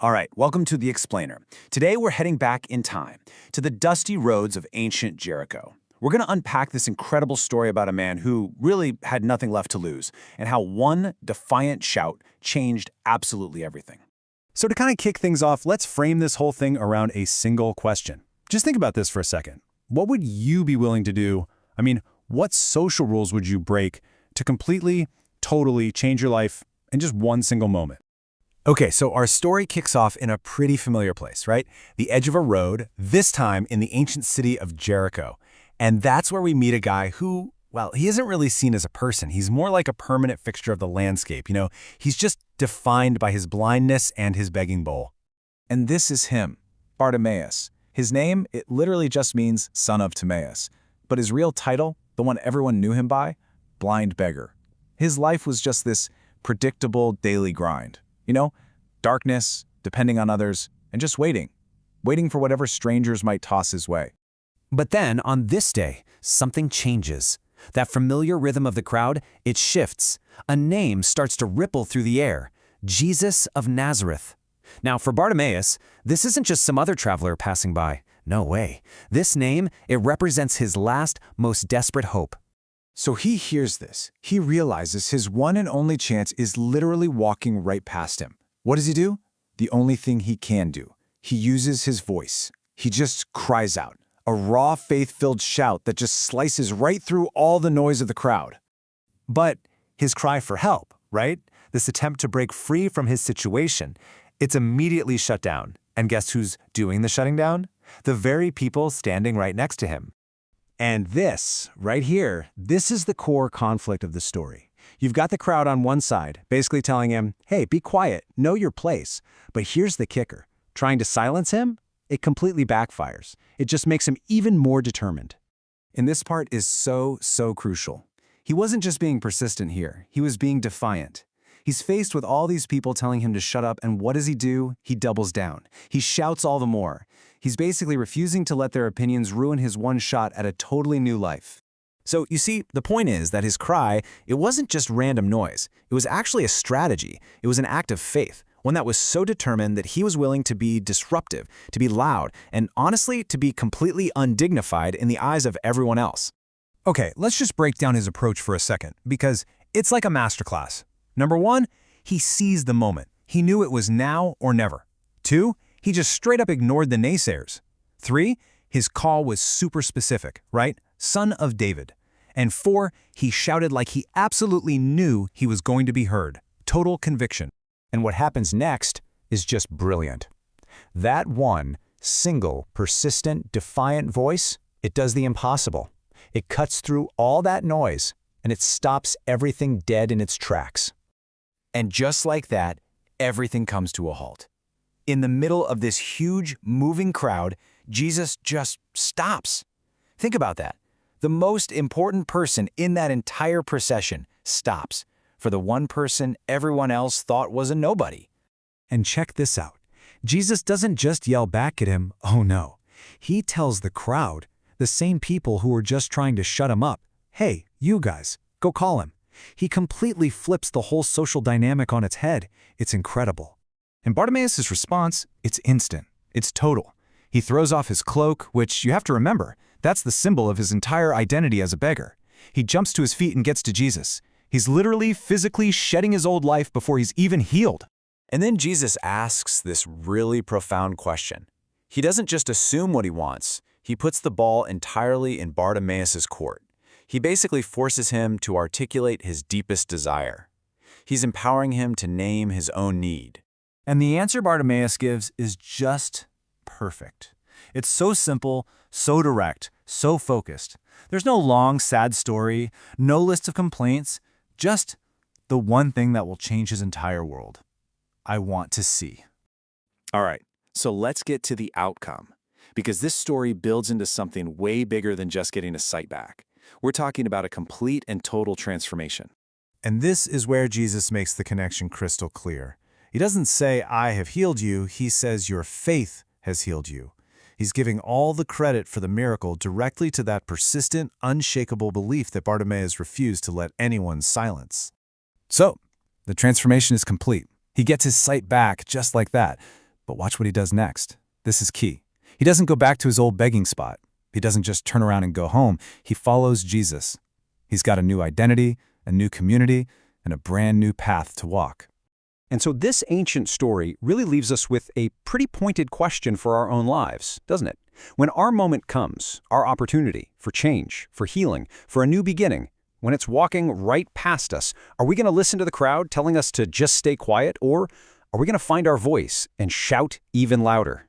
All right, welcome to The Explainer. Today we're heading back in time to the dusty roads of ancient Jericho. We're going to unpack this incredible story about a man who really had nothing left to lose and how one defiant shout changed absolutely everything. So to kind of kick things off, let's frame this whole thing around a single question. Just think about this for a second. What would you be willing to do? What social rules would you break to completely, totally change your life in just one single moment? Okay, so our story kicks off in a pretty familiar place, right? The edge of a road, this time in the ancient city of Jericho. And that's where we meet a guy who, well, he isn't really seen as a person. He's more like a permanent fixture of the landscape. He's just defined by his blindness and his begging bowl. And this is him, Bartimaeus. His name, it literally just means son of Timaeus. But his real title, the one everyone knew him by, blind beggar. His life was just this predictable daily grind. Darkness, depending on others, and just waiting for whatever strangers might toss his way. But then, on this day, something changes. That familiar rhythm of the crowd, it shifts. A name starts to ripple through the air. Jesus of Nazareth. Now, for Bartimaeus, this isn't just some other traveler passing by. No way. This name, it represents his last, most desperate hope. So he hears this. He realizes his one and only chance is literally walking right past him. What does he do? The only thing he can do. He uses his voice. He just cries out. A raw, faith-filled shout that just slices right through all the noise of the crowd. But his cry for help, right? This attempt to break free from his situation, it's immediately shut down. And guess who's doing the shutting down? The very people standing right next to him. And this, right here, this is the core conflict of the story. You've got the crowd on one side, basically telling him, hey, be quiet, know your place. But here's the kicker. Trying to silence him? It completely backfires. It just makes him even more determined. And this part is so crucial. He wasn't just being persistent here. He was being defiant. He's faced with all these people telling him to shut up, and what does he do? He doubles down. He shouts all the more. He's basically refusing to let their opinions ruin his one shot at a totally new life. So, you see, the point is that his cry, it wasn't just random noise. It was actually a strategy. It was an act of faith, one that was so determined that he was willing to be disruptive, to be loud, and honestly, to be completely undignified in the eyes of everyone else. Okay, let's just break down his approach for a second, because it's like a masterclass. Number one, he seized the moment. He knew it was now or never. 2, he just straight up ignored the naysayers. 3, his call was super specific, right? Son of David. And 4, he shouted like he absolutely knew he was going to be heard. Total conviction. And what happens next is just brilliant. That one, single, persistent, defiant voice, it does the impossible. It cuts through all that noise, and it stops everything dead in its tracks. And just like that, everything comes to a halt. In the middle of this huge, moving crowd, Jesus just stops. Think about that. The most important person in that entire procession stops for the one person everyone else thought was a nobody. And check this out. Jesus doesn't just yell back at him, oh no. He tells the crowd, the same people who were just trying to shut him up, hey, you guys, go call him. He completely flips the whole social dynamic on its head. It's incredible. And Bartimaeus' response, it's instant. It's total. He throws off his cloak, which you have to remember, that's the symbol of his entire identity as a beggar. He jumps to his feet and gets to Jesus. He's literally, physically shedding his old life before he's even healed. And then Jesus asks this really profound question. He doesn't just assume what he wants. He puts the ball entirely in Bartimaeus' court. He basically forces him to articulate his deepest desire. He's empowering him to name his own need. And the answer Bartimaeus gives is just perfect. It's so simple, so direct, so focused. There's no long, sad story, no list of complaints, just the one thing that will change his entire world. I want to see. All right, so let's get to the outcome, because this story builds into something way bigger than just getting his sight back. We're talking about a complete and total transformation. And this is where Jesus makes the connection crystal clear. He doesn't say, I have healed you. He says, your faith has healed you. He's giving all the credit for the miracle directly to that persistent, unshakable belief that Bartimaeus refused to let anyone silence. So, the transformation is complete. He gets his sight back just like that. But watch what he does next. This is key. He doesn't go back to his old begging spot. He doesn't just turn around and go home. He follows Jesus. He's got a new identity, a new community, and a brand new path to walk. And so this ancient story really leaves us with a pretty pointed question for our own lives, doesn't it? When our moment comes, our opportunity for change, for healing, for a new beginning, when it's walking right past us, are we going to listen to the crowd telling us to just stay quiet, or are we going to find our voice and shout even louder?